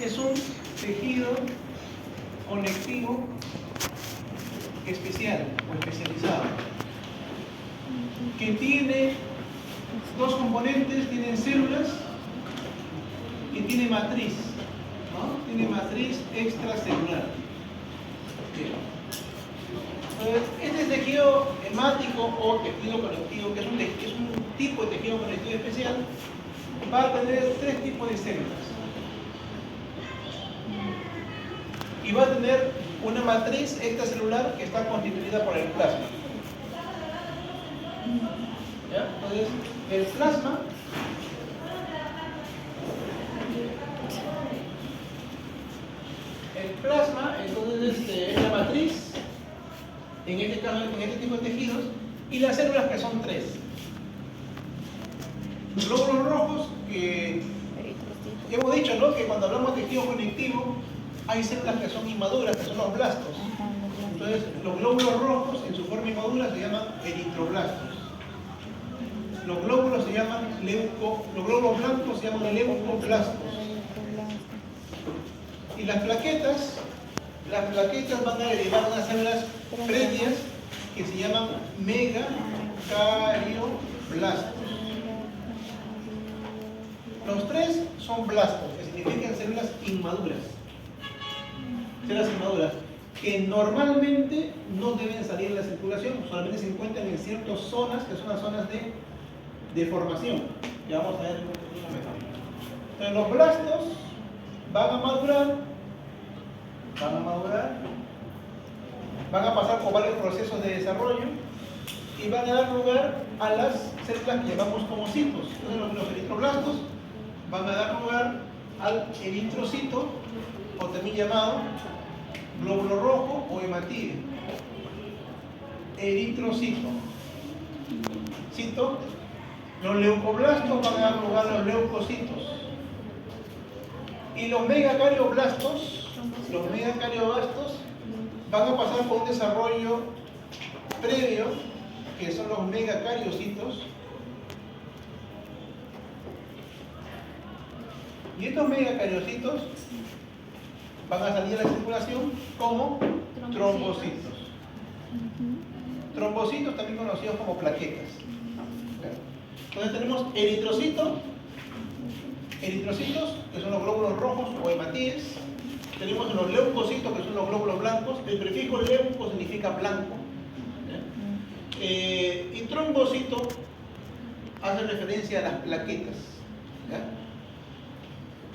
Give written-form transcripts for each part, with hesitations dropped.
es un tejido conectivo especial o especializado que tiene dos componentes, tienen células y tiene matriz, ¿no? Tiene matriz extracelular. Bien. Entonces, este tejido hemático o tejido conectivo, que es un tipo de tejido conectivo especial, va a tener tres tipos de células. Y va a tener una matriz extracelular que está constituida por el plasma. ¿Ya? Entonces, el plasma entonces es la matriz, en este caso, en este tipo de tejidos, y las células que son tres. Los glóbulos rojos, que hemos dicho, ¿no?, que cuando hablamos de tejido conectivo, hay células que son inmaduras, que son los blastos. Entonces, los glóbulos rojos, en su forma inmadura, se llaman eritroblastos. Los glóbulos blancos se llaman leucoblastos. Y las plaquetas van a derivar unas células previas que se llaman megacardioblastos. Los tres son blastos, que significan células inmaduras. Células inmaduras, que normalmente no deben salir en la circulación, solamente se encuentran en ciertas zonas, que son las zonas de formación. Ya vamos a ver en un momento. Entonces, los blastos van a madurar, van a pasar por varios procesos de desarrollo y van a dar lugar a las células que llamamos como citos. Entonces, los eritroblastos van a dar lugar al eritrocito, o también llamado glóbulo rojo o hematídeo. Eritrocito. Cito. Los leucoblastos van a dar lugar a los leucocitos. Y los megacarioblastos van a pasar por un desarrollo previo, que son los megacariocitos. Y estos megacariocitos van a salir a la circulación como trombocitos. Trombocitos también conocidos como plaquetas. Entonces tenemos eritrocitos, que son los glóbulos rojos o hematíes. Tenemos los leucocitos, que son los glóbulos blancos. El prefijo leuco significa blanco. Y trombocito hace referencia a las plaquetas. ¿Ya?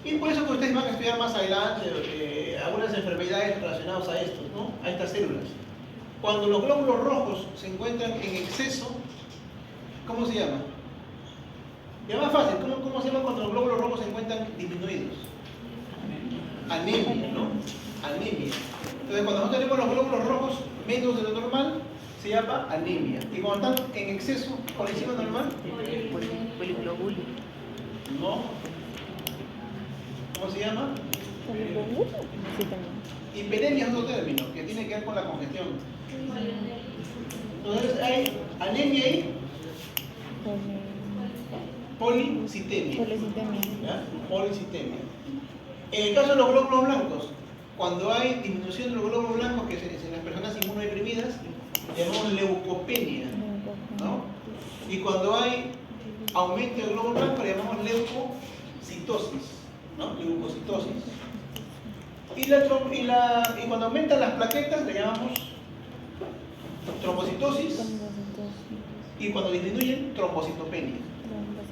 Y por eso que ustedes van a estudiar más adelante algunas enfermedades relacionadas a estos, ¿no?, a estas células. Cuando los glóbulos rojos se encuentran en exceso, ¿cómo se llama? Ya más fácil, ¿cómo se llama cuando los glóbulos rojos se encuentran disminuidos? Anemia, ¿no? Anemia. Entonces, cuando no tenemos los glóbulos rojos menos de lo normal, se llama anemia. Y cuando están en exceso por encima normal, Poliglobulio. no. ¿Cómo se llama? Sí, también. Hiperemia es otro término que tiene que ver con la congestión. Entonces hay anemia y policitemia. ¿Ya? Policitemia. En el caso de los glóbulos blancos, cuando hay disminución de los glóbulos blancos, que es en las personas inmunodeprimidas, llamamos leucopenia, ¿no? Y cuando hay aumento del glóbulo blanco, le llamamos leucocitosis, ¿no? Leucocitosis. Y cuando aumentan las plaquetas, le llamamos trombocitosis. Y cuando disminuyen, trombocitopenia,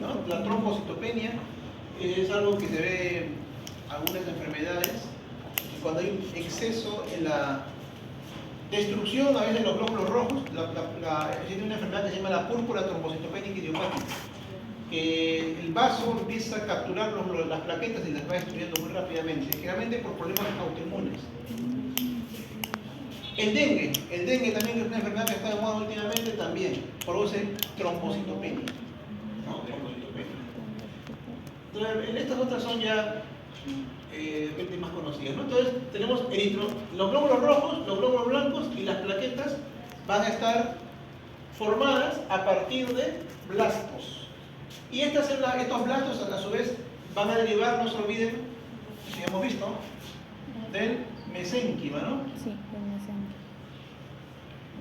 ¿no? La trombocitopenia es algo que se ve en algunas enfermedades, cuando hay un exceso en la destrucción a veces de los glóbulos rojos. Existe una enfermedad que se llama la púrpura trombocitopénica idiopática, que el vaso empieza a capturar las plaquetas y las va destruyendo muy rápidamente, generalmente por problemas autoinmunes. El dengue también, que es una enfermedad que está de moda últimamente, también produce trombocitopenia, ¿no? Trombocitopenia. Entonces, estas otras son ya más conocidas, ¿no? Entonces tenemos los glóbulos rojos, los glóbulos blancos y las plaquetas van a estar formadas a partir de blastos. Y estos blastos a su vez van a derivar, no se olviden, que hemos visto, del mesénquima, ¿no? Sí, del mesénquima.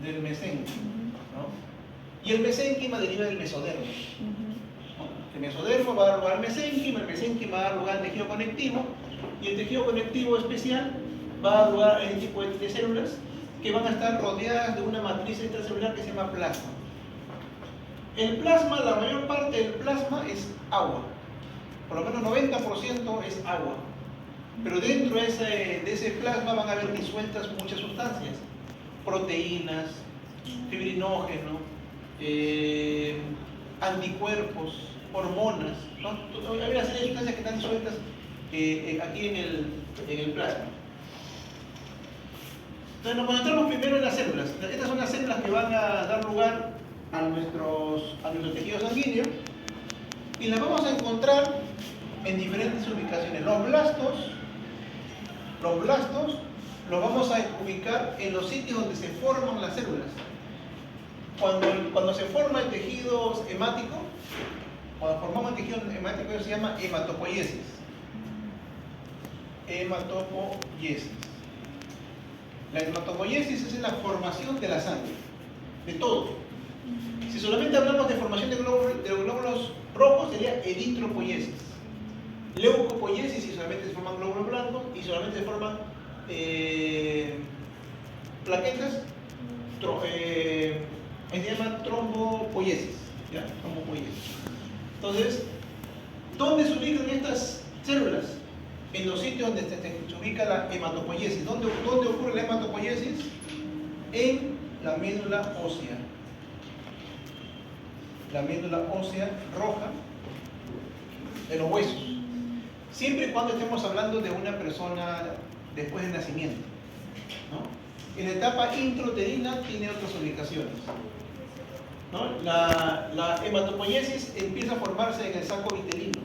Del mesénquima, ¿no? Y el mesénquima deriva del mesodermo. El mesodermo va a dar lugar al mesénquima, el mesénquima va a dar lugar al tejido conectivo, y el tejido conectivo especial va a dar lugar a este tipo de células que van a estar rodeadas de una matriz extracelular que se llama plasma. El plasma, la mayor parte del plasma es agua, por lo menos 90% es agua, pero dentro de ese plasma van a haber disueltas muchas sustancias, proteínas, fibrinógeno, anticuerpos, hormonas, ¿no? Hay una serie de sustancias que están disueltas aquí en el plasma. Entonces nos concentramos primero en las células. Estas son las células que van a dar lugar a nuestro tejido sanguíneo, y las vamos a encontrar en diferentes ubicaciones. Los blastos los vamos a ubicar en los sitios donde se forman las células. Cuando se forma el tejido hemático, cuando formamos el tejido hemático, eso se llama hematopoiesis. Hematopoiesis. La hematopoiesis es la formación de la sangre, de todo. Si solamente hablamos de formación de glóbulos rojos, sería eritropoiesis. Leucopoiesis, si solamente se forman glóbulos blancos y solamente se forman plaquetas, se llama trombopoiesis. ¿Ya? Trombopoiesis. Entonces, ¿dónde se ubican estas células? En los sitios donde se ubica la hematopoiesis. ¿Dónde ocurre la hematopoiesis? En la médula ósea. La médula ósea roja de los huesos. Siempre y cuando estemos hablando de una persona después del nacimiento, ¿no? En la etapa intrauterina tiene otras ubicaciones, ¿no? La hematopoiesis empieza a formarse en el saco vitelino.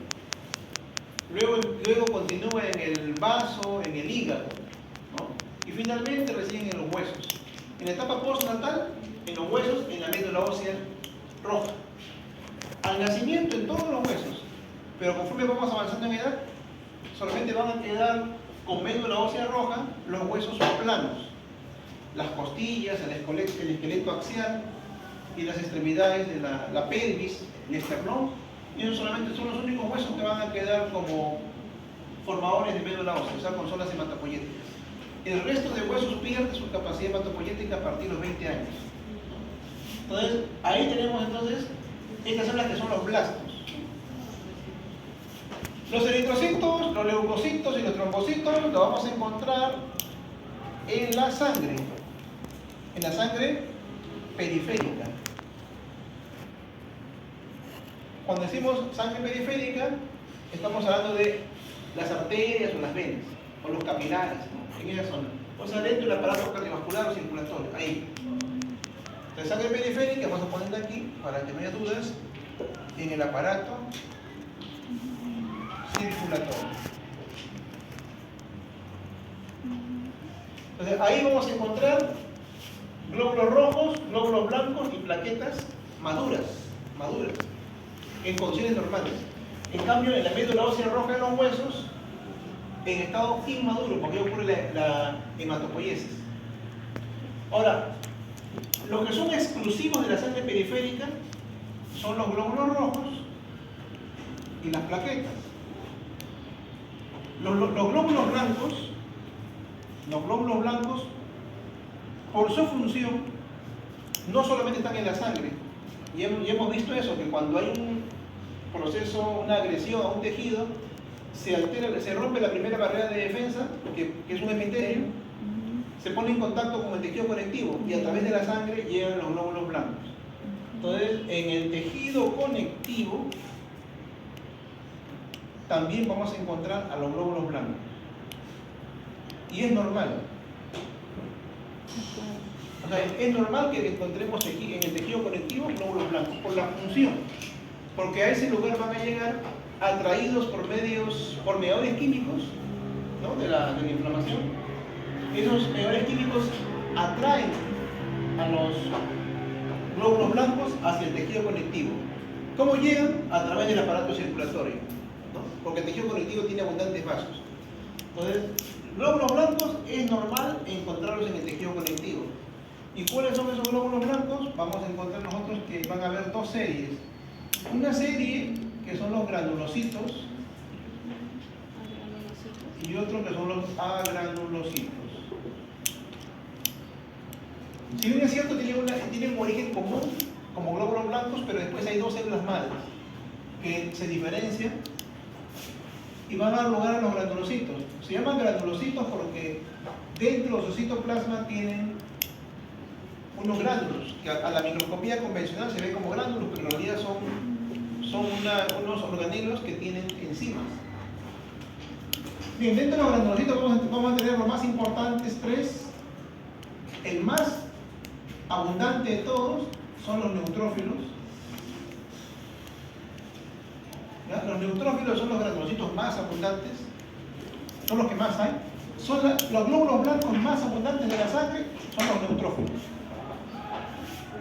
Luego continúa en el vaso, en el hígado, ¿no? Y finalmente recién en los huesos. En la etapa postnatal, en los huesos, en la médula ósea roja. Al nacimiento en todos los huesos, pero conforme vamos avanzando en edad, solamente van a quedar con médula ósea roja los huesos planos, las costillas, el esqueleto axial y las extremidades de la pelvis, el esternón. Y esos solamente son los únicos huesos que van a quedar como formadores de médula ósea, o sea, con zonas hematopoyéticas. El resto de huesos pierde su capacidad hematopoyética a partir de los 20 años. Entonces, ahí tenemos estas son las que son los blastos. Los eritrocitos, los leucocitos y los trombocitos los vamos a encontrar en la sangre periférica. Cuando decimos sangre periférica, estamos hablando de las arterias o las venas, o los capilares, ¿no? En esa zona. O sea, dentro del aparato cardiovascular o circulatorio, ahí. La sangre periférica, vamos a ponerla aquí, para que no haya dudas, en el aparato circulatorio. Entonces, ahí vamos a encontrar glóbulos rojos, glóbulos blancos y plaquetas maduras, en condiciones normales. En cambio, en la médula ósea roja de los huesos, en estado inmaduro, porque ahí ocurre la hematopoiesis. Ahora, los que son exclusivos de la sangre periférica son los glóbulos rojos y las plaquetas. Los glóbulos blancos, por su función, no solamente están en la sangre, y hemos visto eso, que cuando hay un proceso, una agresión a un tejido, se rompe la primera barrera de defensa, que es un epitelio, se pone en contacto con el tejido conectivo y a través de la sangre llegan los glóbulos blancos. Entonces, en el tejido conectivo también vamos a encontrar a los glóbulos blancos. Y es normal. O sea, es normal que encontremos en el tejido conectivo glóbulos blancos por la función. Porque a ese lugar van a llegar atraídos por mediadores químicos, ¿no? de la inflamación. Esos mediadores químicos atraen a los glóbulos blancos hacia el tejido conectivo. ¿Cómo llegan? A través del aparato circulatorio, ¿no? Porque el tejido conectivo tiene abundantes vasos. Entonces, glóbulos blancos es normal encontrarlos en el tejido conectivo. ¿Y cuáles son esos glóbulos blancos? Vamos a encontrar nosotros que van a haber dos series. Una serie que son los granulocitos y otro que son los agranulocitos. Si bien es cierto, tienen un origen común como glóbulos blancos, pero después hay dos células madres que se diferencian y van a dar lugar a los granulocitos. Se llaman granulocitos porque dentro de su citoplasma tienen unos gránulos, que a la microscopía convencional se ve como gránulos, pero en realidad son unos organelos que tienen enzimas. Bien, dentro de los granulocitos vamos a tener los más importantes tres. El más abundante de todos son los neutrófilos. ¿Ya? Los neutrófilos son los granulocitos más abundantes, son los que más hay. Los glóbulos blancos más abundantes de la sangre son los neutrófilos.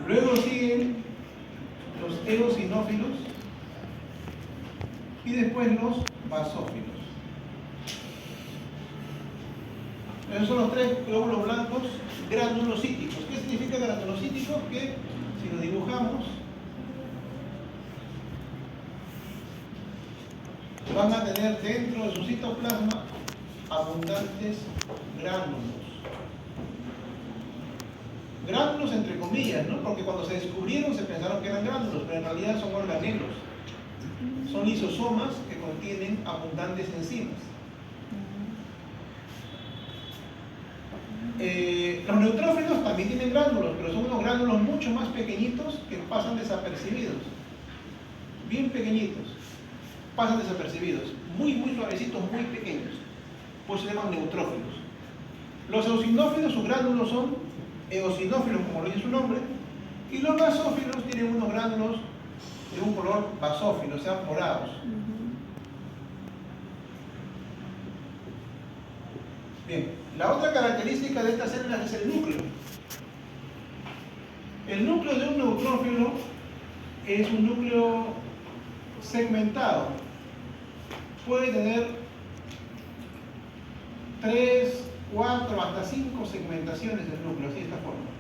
Luego siguen los eosinófilos y después los basófilos. Esos son los tres glóbulos blancos granulocíticos. ¿Qué significa granulocíticos? Que si lo dibujamos, van a tener dentro de su citoplasma abundantes gránulos. Gránulos entre comillas, ¿no? Porque cuando se descubrieron se pensaron que eran gránulos, pero en realidad son organelos. Son lisosomas que contienen abundantes enzimas. Los neutrófilos también tienen gránulos, pero son unos gránulos mucho más pequeñitos que pasan desapercibidos. Bien pequeñitos. Pasan desapercibidos. Muy suavecitos, muy pequeños. Pues se llaman neutrófilos. Los eosinófilos, sus gránulos son eosinófilos, como lo dice su nombre, y los basófilos tienen unos gránulos de un color basófilo, o sea, morados. Bien, la otra característica de estas células es el núcleo. El núcleo de un neutrófilo es un núcleo segmentado. Puede tener 3, 4, hasta 5 segmentaciones del núcleo, así de esta forma.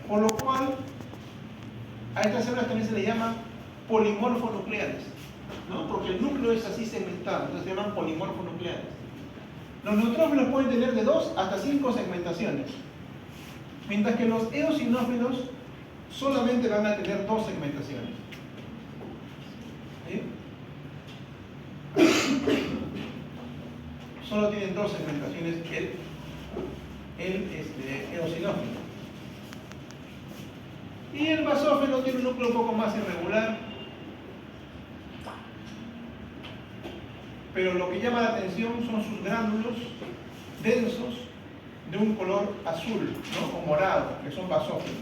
Por lo cual, a estas células también se le llama polimorfonucleares, ¿no? Porque el núcleo es así segmentado, entonces se llaman polimorfonucleares. Los neutrófilos pueden tener de 2 hasta 5 segmentaciones, mientras que los eosinófilos solamente van a tener 2 segmentaciones. ¿Sí? Solo tienen 2 segmentaciones el eosinófilo. Y el basófilo tiene un núcleo un poco más irregular, pero lo que llama la atención son sus gránulos densos de un color azul, ¿no? O morado, que son basófilos.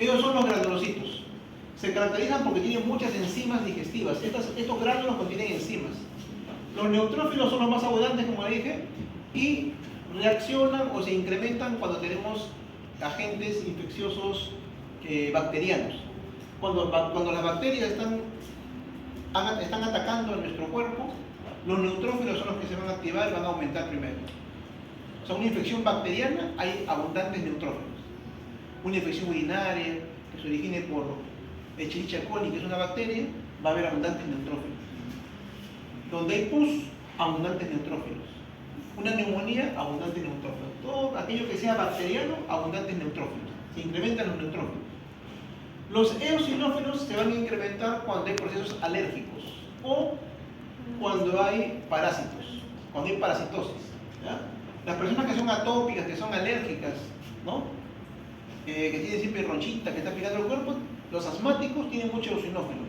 Ellos son los granulocitos. Se caracterizan porque tienen muchas enzimas digestivas. Estos gránulos contienen enzimas. Los neutrófilos son los más abundantes, como dije, y reaccionan o se incrementan cuando tenemos agentes infecciosos bacterianos. Cuando las bacterias están atacando a nuestro cuerpo, los neutrófilos son los que se van a activar y van a aumentar primero. O sea, una infección bacteriana, hay abundantes neutrófilos. Una infección urinaria que se origine por Escherichia coli, que es una bacteria, va a haber abundantes neutrófilos. Donde hay pus, abundantes neutrófilos. Una neumonía, abundantes neutrófilos. Todo aquello que sea bacteriano, abundantes neutrófilos. Se incrementan los neutrófilos. Los eosinófilos se van a incrementar cuando hay procesos alérgicos o cuando hay parásitos, cuando hay parasitosis. ¿Ya? Las personas que son atópicas, que son alérgicas, ¿no? Que tienen siempre ronchita, que está picando el cuerpo, los asmáticos tienen mucho eosinófilo.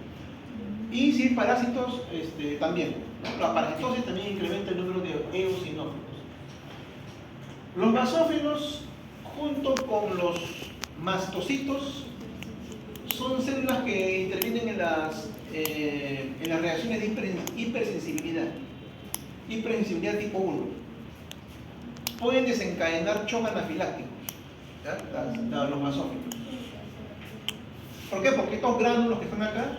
Y si hay parásitos, también, ¿no? La parasitosis también incrementa el número de eosinófilos. Los basófilos, junto con los mastocitos, son células que intervienen en las reacciones de hipersensibilidad. Hipersensibilidad tipo 1. Pueden desencadenar shock anafilácticos, los basófilos. ¿Por qué? Porque estos gránulos que están acá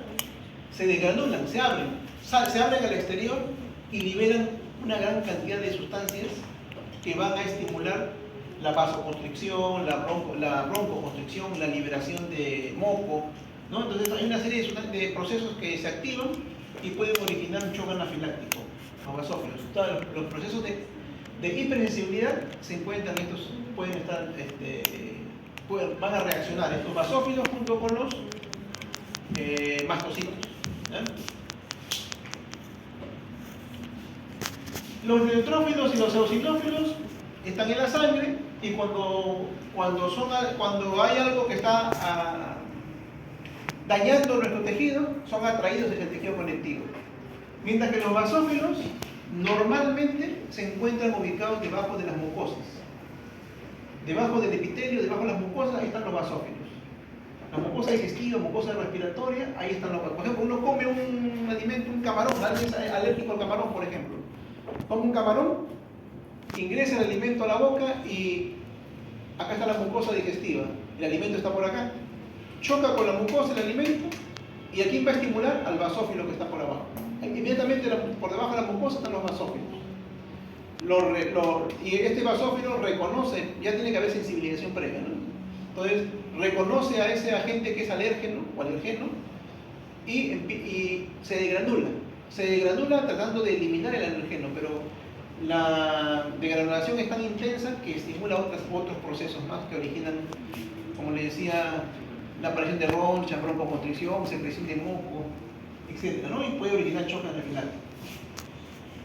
se desgranulan, se abren al exterior y liberan una gran cantidad de sustancias que van a estimular la vasoconstricción, la broncoconstricción, la liberación de moco, ¿no? Entonces hay una serie de procesos que se activan y pueden originar un shock anafiláctico a basófilos. Todos los procesos de hipersensibilidad se encuentran, estos pueden estar, van a reaccionar estos basófilos junto con los mastocitos. Los neutrófilos y los eosinófilos están en la sangre y cuando hay algo que está dañando nuestro tejido, son atraídos hacia el tejido conectivo. Mientras que los basófilos normalmente se encuentran ubicados debajo de las mucosas. Debajo del epitelio, debajo de las mucosas, ahí están los basófilos. La mucosa digestiva, mucosa respiratoria, ahí están los basófilos. Por ejemplo, uno come un alimento, un camarón, alguien es alérgico al camarón, por ejemplo. Come un camarón, ingresa el alimento a la boca y acá está la mucosa digestiva. El alimento está por acá. Choca con la mucosa el alimento y aquí va a estimular al basófilo que está por abajo. Inmediatamente por debajo de la mucosa están los basófilos. Y este basófilo reconoce, ya tiene que haber sensibilización previa, ¿no? Entonces reconoce a ese agente que es alérgeno o alergeno y se desgranula. Se desgranula tratando de eliminar el alergeno, pero la degranulación es tan intensa que estimula otros procesos más que originan, como les decía, la aparición de ronchas, broncoconstricción, secreción de moco, etc., ¿no? Y puede originar shock anafiláctico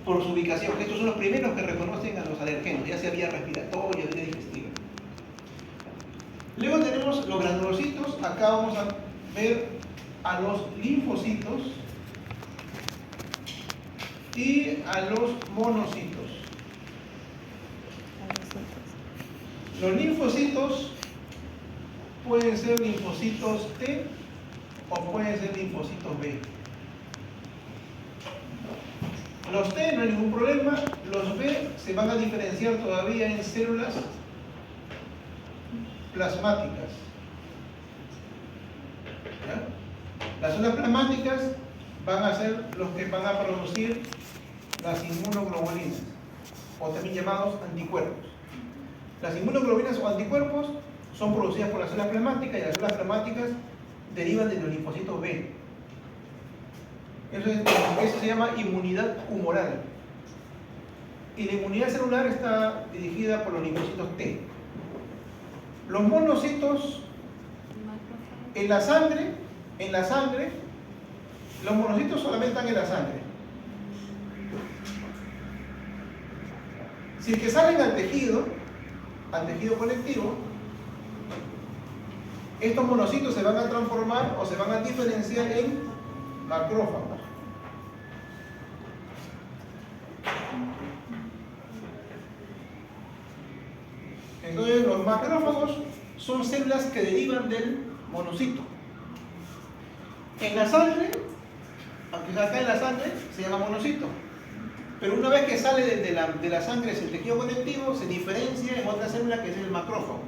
por su ubicación. Estos son los primeros que reconocen a los alergenos, ya sea vía respiratoria, vía digestiva. Luego tenemos los granulocitos. Acá vamos a ver a los linfocitos y a los monocitos. Los linfocitos pueden ser linfocitos T o pueden ser linfocitos B. Los T no hay ningún problema, los B se van a diferenciar todavía en células plasmáticas. ¿Ya? Las células plasmáticas van a ser los que van a producir las inmunoglobulinas, o también llamados anticuerpos. Las inmunoglobulinas o anticuerpos son producidas por las células plasmáticas y las células plasmáticas derivan de los linfocitos B. Eso se llama inmunidad humoral. Y la inmunidad celular está dirigida por los linfocitos T. Los monocitos en la sangre, los monocitos solamente están en la sangre. Si es que salen al tejido conectivo, estos monocitos se van a transformar o se van a diferenciar en macrófagos. Entonces los macrófagos son células que derivan del monocito. En la sangre, aunque está en la sangre, se llama monocito. Pero una vez que sale de la sangre hacia el tejido conectivo, se diferencia en otra célula que es el macrófago.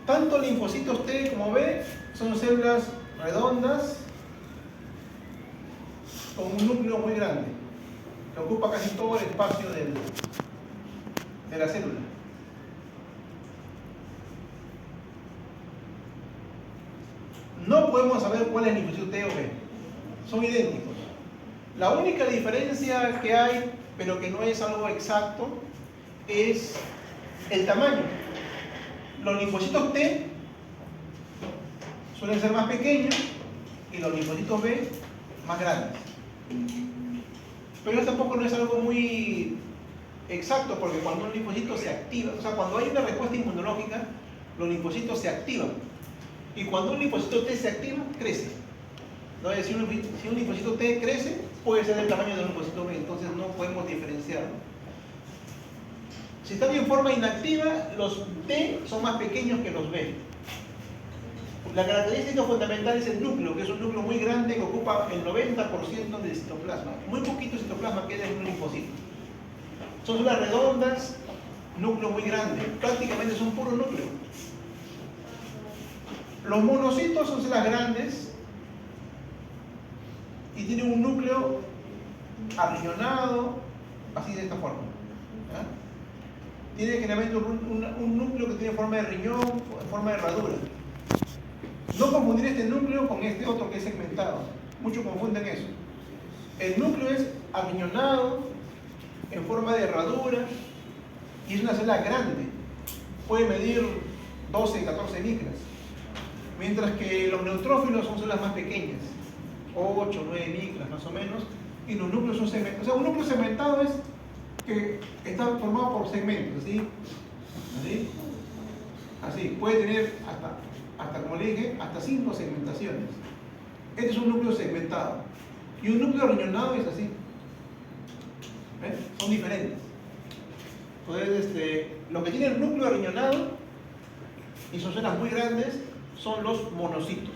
Tanto linfocitos T como B son células redondas con un núcleo muy grande que ocupa casi todo el espacio de la célula. No podemos saber cuál es el linfocito T o B. Son idénticos. La única diferencia que hay, pero que no es algo exacto, es el tamaño. Los linfocitos T suelen ser más pequeños y los linfocitos B más grandes. Pero tampoco no es algo muy exacto, porque cuando un linfocito se activa, o sea, cuando hay una respuesta inmunológica, los linfocitos se activan. Y cuando un linfocito T se activa, crece. ¿No? Si un linfocito T crece, puede ser del tamaño de un linfocito B, entonces no podemos diferenciarlo. Si están en forma inactiva, los T son más pequeños que los B. La característica fundamental es el núcleo, que es un núcleo muy grande que ocupa el 90% del citoplasma. Muy poquito citoplasma queda en un linfocito. Son células redondas, núcleo muy grande, prácticamente son puro núcleo. Los monocitos son células grandes y tiene un núcleo arriñonado, así de esta forma. ¿Ya? Tiene generalmente un núcleo que tiene forma de riñón, en forma de herradura. No confundir este núcleo con este otro que es segmentado. Muchos confunden eso. El núcleo es arriñonado, en forma de herradura, y es una célula grande. Puede medir 12, 14 micras. Mientras que los neutrófilos son células más pequeñas, 8, 9 micras más o menos, y los núcleos son segmentados. O sea, un núcleo segmentado es que está formado por segmentos, ¿sí? ¿Así? Así, puede tener hasta como le dije, hasta 5 segmentaciones. Este es un núcleo segmentado. Y un núcleo riñonado es así. ¿Ven? Son diferentes. Entonces, lo que tiene el núcleo riñonado, y son células muy grandes, son los monocitos.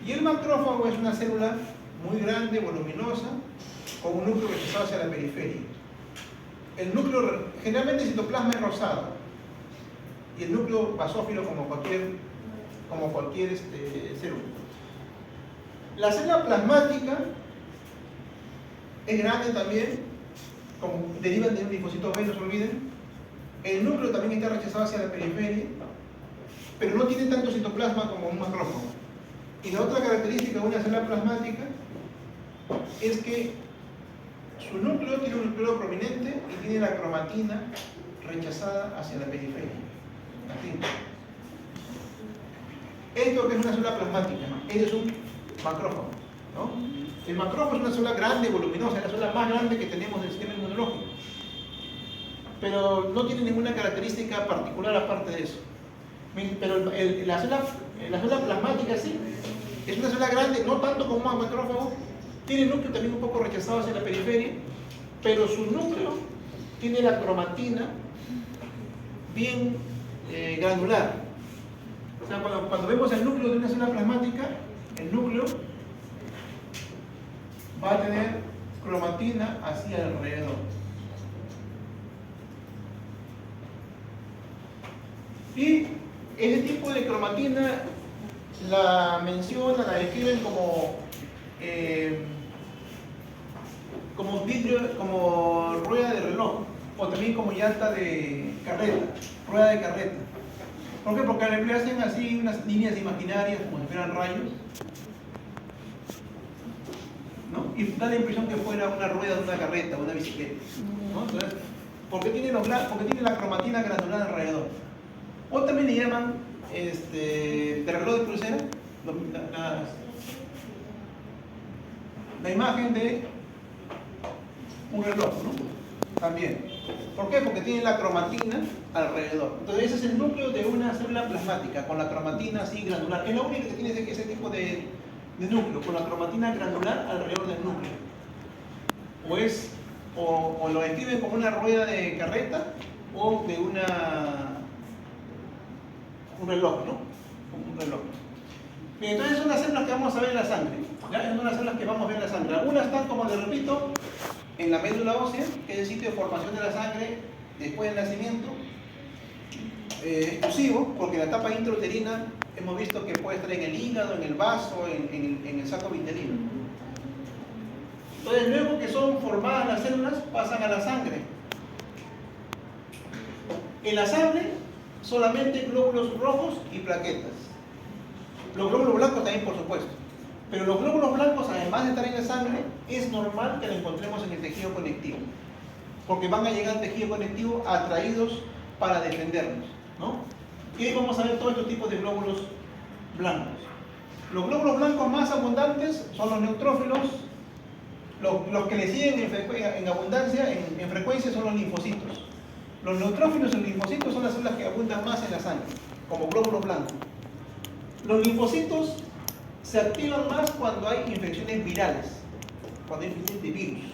Y el macrófago es una célula muy grande, voluminosa, con un núcleo rechazado hacia la periferia. El núcleo, generalmente el citoplasma es rosado, y el núcleo basófilo como cualquier célula. La célula plasmática es grande también, como derivan de un linfocito B, no se olviden. El núcleo también está rechazado hacia la periferia, pero no tiene tanto citoplasma como un macrófago. Y la otra característica de una célula plasmática es que su núcleo tiene un núcleo prominente y tiene la cromatina rechazada hacia la periferia. Así. Esto que es una célula plasmática, este es un macrófago, ¿no? El macrófago es una célula grande, voluminosa, es la célula más grande que tenemos del sistema inmunológico, pero no tiene ninguna característica particular aparte de eso. Pero la célula plasmática sí, es una célula grande, no tanto como un macrófago, tiene el núcleo también un poco rechazado hacia la periferia, pero su núcleo tiene la cromatina bien granular. O sea, cuando vemos el núcleo de una célula plasmática, el núcleo va a tener cromatina hacia alrededor. Y ese tipo de cromatina la mencionan, la describen como vidrio, como rueda de reloj, o también como llanta de carreta, rueda de carreta. ¿Por qué? Porque le hacen así unas líneas imaginarias como si fueran rayos, ¿no? Y da la impresión que fuera una rueda de una carreta, una bicicleta, ¿no? Entonces, ¿por qué tiene la cromatina granular alrededor? O también le llaman de reloj de pulsera, la imagen de un reloj, ¿no? También. ¿Por qué? Porque tiene la cromatina alrededor. Entonces ese es el núcleo de una célula plasmática, con la cromatina así granular. Es la única que tiene ese tipo de núcleo, con la cromatina granular alrededor del núcleo. O lo describen como una rueda de carreta o de un reloj, ¿no? Como un reloj. Bien, entonces son las células que vamos a ver en la sangre. ¿Ya? Son las células que vamos a ver en la sangre. Algunas están, como les repito, en la médula ósea, que es el sitio de formación de la sangre después del nacimiento, exclusivo, porque la etapa intrauterina hemos visto que puede estar en el hígado, en el vaso, en el saco vitelino. Entonces, luego que son formadas las células, pasan a la sangre. En la sangre, solamente glóbulos rojos y plaquetas. Los glóbulos blancos también, por supuesto. Pero los glóbulos blancos, además de estar en la sangre, es normal que los encontremos en el tejido conectivo, porque van a llegar al tejido conectivo atraídos para defendernos, ¿no? Y hoy vamos a ver todos estos tipos de glóbulos blancos. Los glóbulos blancos más abundantes son los neutrófilos. Los que le siguen en abundancia, en frecuencia, son los linfocitos. Los neutrófilos y los linfocitos son las células que abundan más en la sangre, como glóbulos blancos. Los linfocitos se activan más cuando hay infecciones virales, cuando hay infecciones de virus.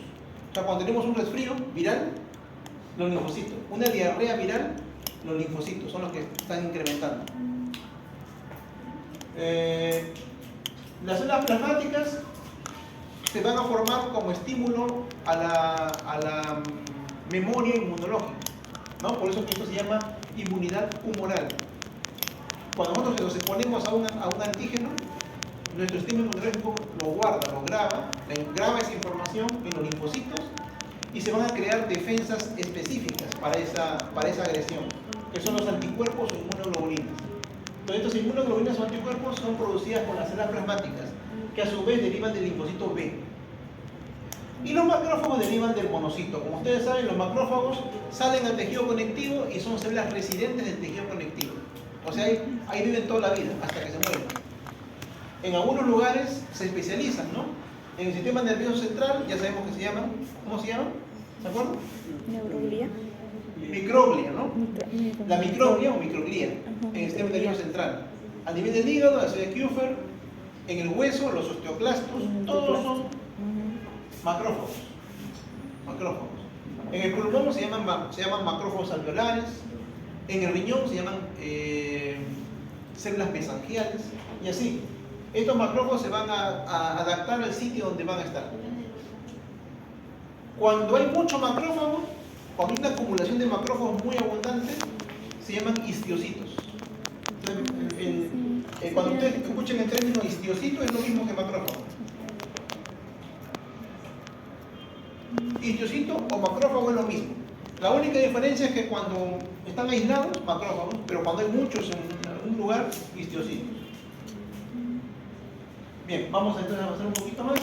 O sea, cuando tenemos un resfrío viral, los linfocitos. Una diarrea viral, los linfocitos son los que están incrementando. Las células plasmáticas se van a formar como estímulo a la memoria inmunológica, ¿no? Por eso que esto se llama inmunidad humoral. Cuando nosotros nos exponemos a un antígeno, nuestro sistema inmunológico lo guarda, lo graba, graba esa información en los linfocitos y se van a crear defensas específicas para esa agresión, que son los anticuerpos o inmunoglobulinas. Entonces, estos inmunoglobulinas o anticuerpos son producidas por las células plasmáticas, que a su vez derivan del linfocito B. Y los macrófagos derivan del monocito. Como ustedes saben, los macrófagos salen al tejido conectivo y son células residentes del tejido conectivo. O sea, ahí viven toda la vida, hasta que se mueren. En algunos lugares se especializan, ¿no? En el sistema nervioso central, ya sabemos que se llaman, ¿cómo se llaman? ¿Se acuerdan? Neuroglia. Microglia, ¿no? La microglia o microglía, en el sistema nervioso central. A nivel del hígado, la célula de Kupffer, en el hueso, los osteoclastos, todos son macrófagos. Macrófagos. En el pulmón se llaman macrófagos alveolares. En el riñón se llaman células mesangiales. Y así. Estos macrófagos se van a adaptar al sitio donde van a estar. Cuando hay mucho macrófago, cuando hay una acumulación de macrófagos muy abundante, se llaman histiocitos. Cuando ustedes escuchen el término histiocito, es lo mismo que macrófago. Histiocito o macrófago es lo mismo. La única diferencia es que cuando están aislados, macrófagos, pero cuando hay muchos en un lugar, histiocitos. Bien, vamos entonces a avanzar un poquito más.